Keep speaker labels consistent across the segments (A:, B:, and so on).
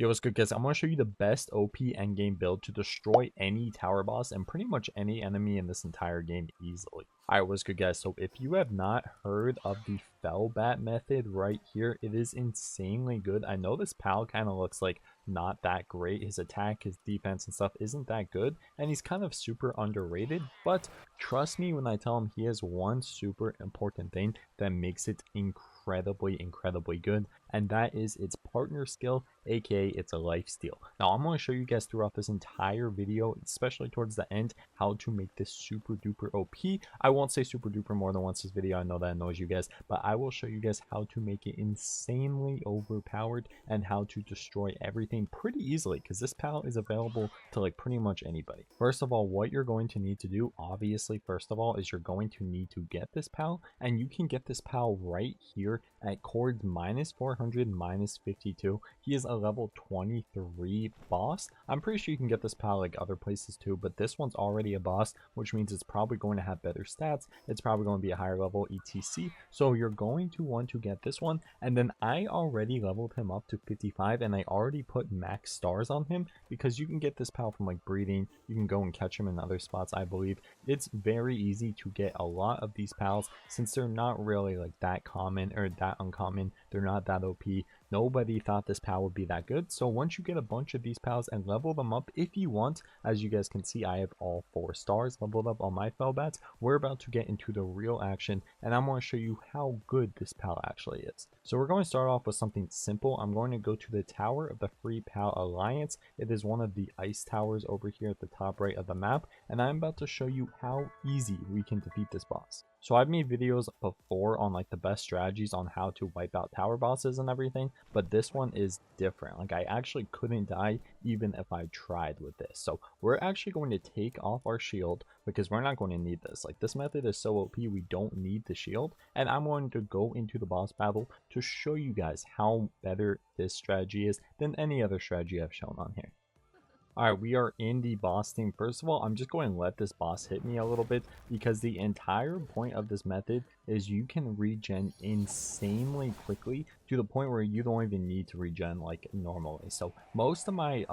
A: Yo, what's good, guys? I'm going to show you the best OP endgame build to destroy any tower boss and pretty much any enemy in this entire game easily. Alright, what's good, guys? So if you have not heard of the Felbat method right here, it is insanely good. I know this pal kind of looks like not that great. His attack, his defense and stuff isn't that good, and he's kind of super underrated, but trust me when I tell him he has one super important thing that makes it incredibly good, and that is its partner skill, aka it's a life steal. Now I'm going to show you guys throughout this entire video, especially towards the end, how to make this super duper OP. I won't say super duper more than once this video, I know that annoys you guys, but I will show you guys how to make it insanely overpowered and how to destroy everything pretty easily, because this pal is available to like pretty much anybody. First of all, what you're going to need to do, obviously first of all, is you're going to need to get this pal, and you can get this pal right here at chords -400 -52. He is a level 23 boss. I'm pretty sure you can get this pal like other places too, but this one's already a boss, which means it's probably going to have better stats. It's probably going to be a higher level etc. So you're going to want to get this one, and then I already leveled him up to 55, and I already put max stars on him because you can get this pal from like breeding. You can go and catch him in other spots. I believe it's very easy to get a lot of these pals since they're not really like that common or that uncommon. They're not that OP. Nobody thought this pal would be that good. So once you get a bunch of these pals and level them up if you want, as you guys can see, I have all 4 stars leveled up on my Felbats. We're about to get into the real action, and I'm going to show you how good this pal actually is. So we're going to start off with something simple. I'm going to go to the Tower of the Free Pal Alliance. It is one of the ice towers over here at the top right of the map, and I'm about to show you how easy we can defeat this boss. So I've made videos before on like the best strategies on how to wipe out tower bosses and everything, but this one is different. Like I actually couldn't die even if I tried with this. So we're actually going to take off our shield because we're not going to need this. Like this method is so OP, we don't need the shield, and I'm going to go into the boss battle to show you guys how better this strategy is than any other strategy I've shown on here. Alright, we are in the boss team. First of all, I'm just going to let this boss hit me a little bit because the entire point of this method is you can regen insanely quickly to the point where you don't even need to regen like normally. So most of my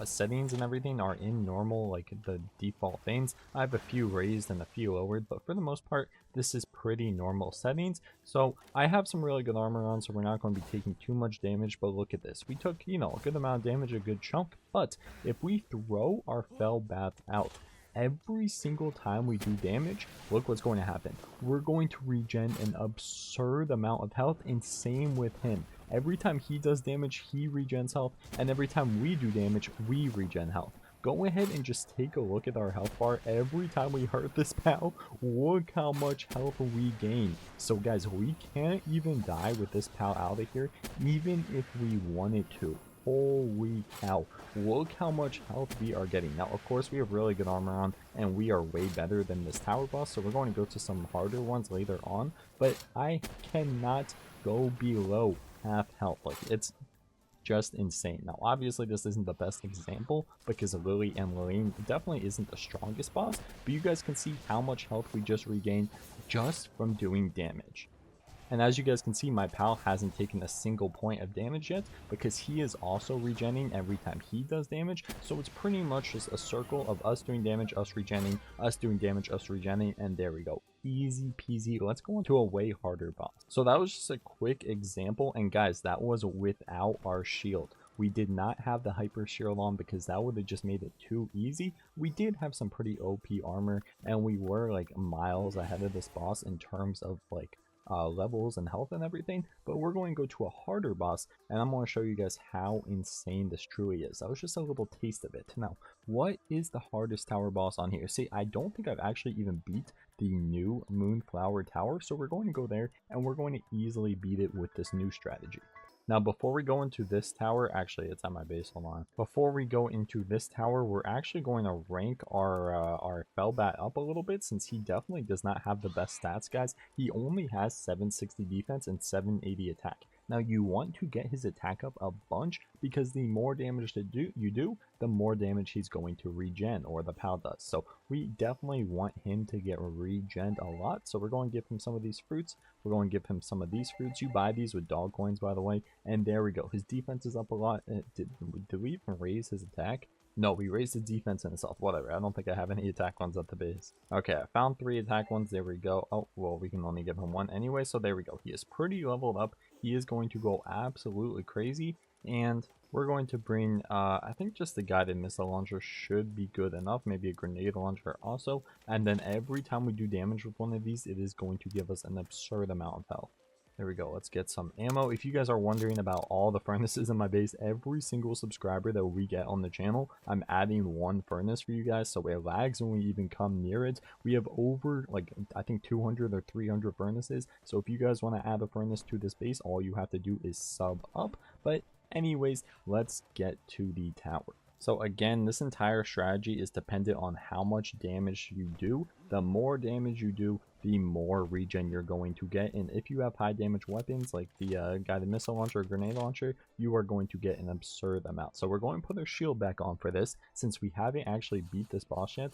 A: settings and everything are in normal, like the default things. I have a few raised and a few lowered, but for the most part, this is pretty normal settings. So I have some really good armor on, so we're not going to be taking too much damage, but look at this. We took, you know, a good amount of damage, a good chunk, but if we throw our Felbat out every single time we do damage, look what's going to happen. We're going to regen an absurd amount of health, and same with him. Every time he does damage, he regens health, and every time we do damage, we regen health. Go ahead and just take a look at our health bar. Every time we hurt this pal, look how much health we gain. So guys, we can't even die with this pal out of here, even if we wanted to. Holy cow, look how much health we are getting. Now of course we have really good armor on and we are way better than this tower boss, so we're going to go to some harder ones later on, but I cannot go below half health. Like it's just insane. Now obviously this isn't the best example because Lily and Lillian definitely isn't the strongest boss, but you guys can see how much health we just regained just from doing damage. And as you guys can see, my pal hasn't taken a single point of damage yet because he is also regenning every time he does damage. So it's pretty much just a circle of us doing damage, us regenning, us doing damage, us regenning, and there we go. Easy peasy. Let's go into a way harder boss. So that was just a quick example, and guys, that was without our shield. We did not have the hyper shield on because that would have just made it too easy. We did have some pretty OP armor, and we were like miles ahead of this boss in terms of like levels and health and everything, but we're going to go to a harder boss, and I'm going to show you guys how insane this truly is. That was just a little taste of it. Now, what is the hardest tower boss on here? See, I don't think I've actually even beat the new Moonflower tower, so we're going to go there and we're going to easily beat it with this new strategy. Now, before we go into this tower, actually, it's at my base, hold on. Before we go into this tower, we're actually going to rank our Felbat up a little bit since he definitely does not have the best stats, guys. He only has 760 defense and 780 attack. Now you want to get his attack up a bunch because the more damage you do, the more damage he's going to regen, or the PAL does. So we definitely want him to get regen a lot. So we're going to give him some of these fruits. We're going to give him some of these fruits. You buy these with dog coins, by the way. And there we go. His defense is up a lot. Did we even raise his attack? No, we raised the defense and his health. Whatever. I don't think I have any attack ones at the base. Okay, I found 3 attack ones. There we go. Oh, well, we can only give him 1 anyway. So there we go. He is pretty leveled up. He is going to go absolutely crazy. And we're going to bring, I think just the guided missile launcher should be good enough. Maybe a grenade launcher also. And then every time we do damage with one of these, it is going to give us an absurd amount of health. There we go. Let's get some ammo. If you guys are wondering about all the furnaces in my base, every single subscriber that we get on the channel, I'm adding 1 furnace for you guys, so it lags when we even come near it. We have over, like, I think 200 or 300 furnaces, so if you guys want to add a furnace to this base, all you have to do is sub up. But anyways, let's get to the tower. So again, this entire strategy is dependent on how much damage you do. The more damage you do, the more regen you're going to get. And if you have high damage weapons like the guided missile launcher or grenade launcher, you are going to get an absurd amount. So we're going to put our shield back on for this. Since we haven't actually beat this boss yet,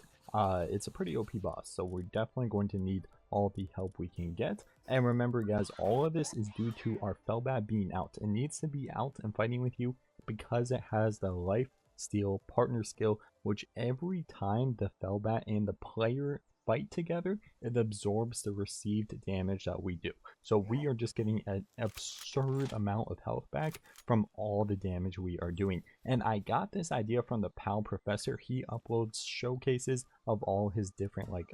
A: it's a pretty OP boss. So we're definitely going to need all the help we can get. And remember guys, all of this is due to our Felbat being out. It needs to be out and fighting with you because it has the life steal partner skill, which every time the Felbat and the player fight together, it absorbs the received damage that we do. So we are just getting an absurd amount of health back from all the damage we are doing. And I got this idea from the PAL professor. He uploads showcases of all his different like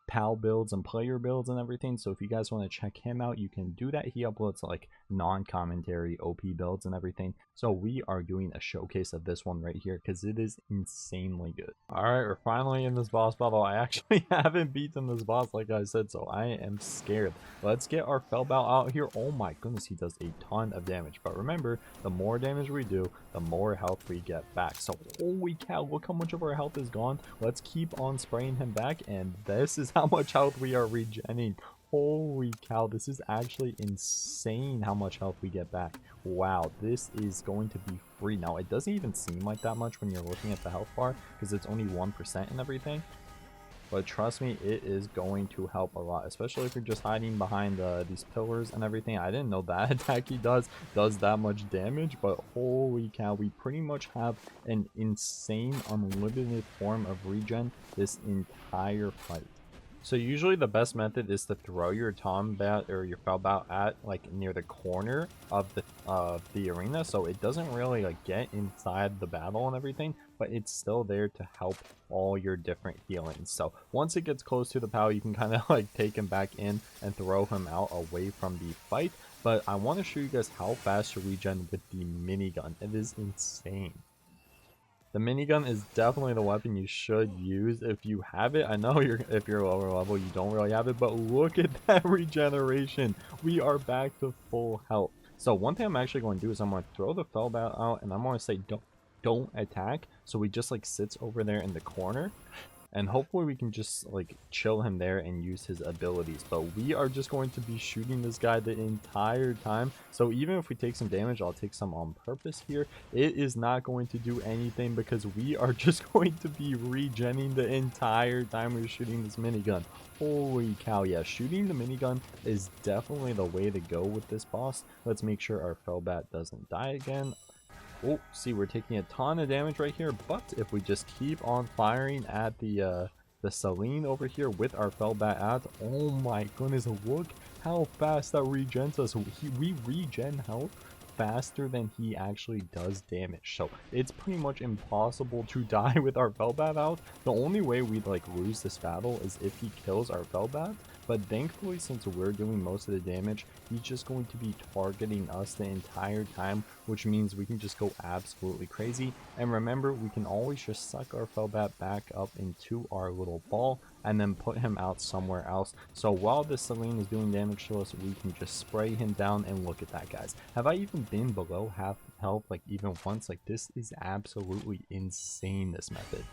A: PAL builds and player builds and everything. So if you guys want to check him out, you can do that. He uploads like non-commentary OP builds and everything. So we are doing a showcase of this one right here because it is insanely good. All right, we're finally in this boss battle. I actually haven't beaten this boss like I said, so I am scared. Let's get our Felbat out here. Oh my goodness, he does a ton of damage. But remember, the more damage we do, the more health we get back. So holy cow, look how much of our health is gone. Let's keep on spraying him back, and this is how much health we are regenerating. Holy cow, this is actually insane how much health we get back. Wow, this is going to be free. Now, it doesn't even seem like that much when you're looking at the health bar because it's only 1% and everything. But trust me, it is going to help a lot, especially if you're just hiding behind these pillars and everything. I didn't know that attack he does that much damage, but holy cow, we pretty much have an insane unlimited form of regen this entire fight. So usually the best method is to throw your Tombat or your Felbat at like near the corner of the arena, so it doesn't really like get inside the battle and everything, but it's still there to help all your different healings. So once it gets close to the PAL, you can kind of like take him back in and throw him out away from the fight. But I want to show you guys how fast you regen with the minigun. It is insane. The minigun is definitely the weapon you should use if you have it. I know if you're lower level, you don't really have it, but look at that regeneration. We are back to full health. So one thing I'm actually going to do is I'm going to throw the Felbat out, and I'm going to say don't attack. So he just like sits over there in the corner. And hopefully we can just like chill him there and use his abilities. But we are just going to be shooting this guy the entire time. So even if we take some damage, I'll take some on purpose here. It is not going to do anything because we are just going to be regenning the entire time we're shooting this minigun. Holy cow, yeah, shooting the minigun is definitely the way to go with this boss. Let's make sure our Felbat doesn't die again. Oh, see, we're taking a ton of damage right here, but if we just keep on firing at the Celine over here with our Felbat out, oh my goodness, look how fast that regens us. We regen health faster than he actually does damage, so it's pretty much impossible to die with our Felbat out. The only way we'd like lose this battle is if he kills our Felbat. But thankfully, since we're doing most of the damage, he's just going to be targeting us the entire time, which means we can just go absolutely crazy. And remember, we can always just suck our Felbat back up into our little ball and then put him out somewhere else. So while this Celine is doing damage to us, we can just spray him down, and look at that, guys. Have I even been below half health like even once? Like, this is absolutely insane, this method.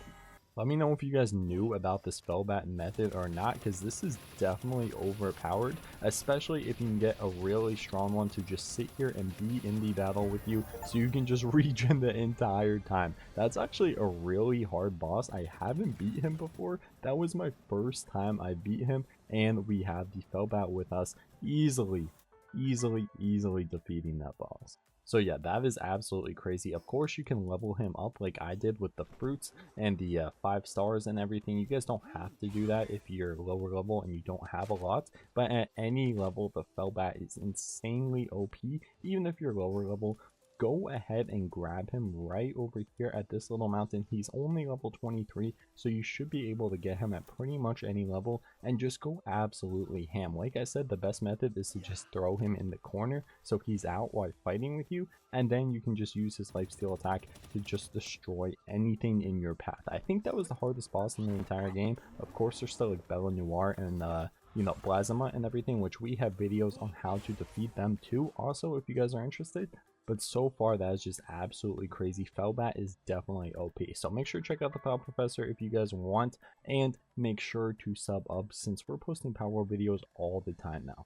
A: Let me know if you guys knew about this Felbat method or not, because this is definitely overpowered, especially if you can get a really strong one to just sit here and be in the battle with you, so you can just regen the entire time. That's actually a really hard boss. I haven't beat him before. That was my first time I beat him, and we have the Felbat with us, easily defeating that boss. So yeah, that is absolutely crazy. Of course, you can level him up like I did with the fruits and the 5 stars and everything. You guys don't have to do that if you're lower level and you don't have a lot. But at any level, the Felbat is insanely OP. Even if you're lower level, go ahead and grab him right over here at this little mountain. He's only level 23, so you should be able to get him at pretty much any level and just go absolutely ham. Like I said, the best method is to just throw him in the corner so he's out while fighting with you, and then you can just use his lifesteal attack to just destroy anything in your path. I think that was the hardest boss in the entire game. Of course, there's still like Bella Noir and you know, Plasma and everything, which we have videos on how to defeat them too, also, if you guys are interested. But so far, that is just absolutely crazy. Felbat is definitely OP. So make sure to check out the Fel Professor if you guys want. And make sure to sub up, since we're posting Palworld videos all the time now.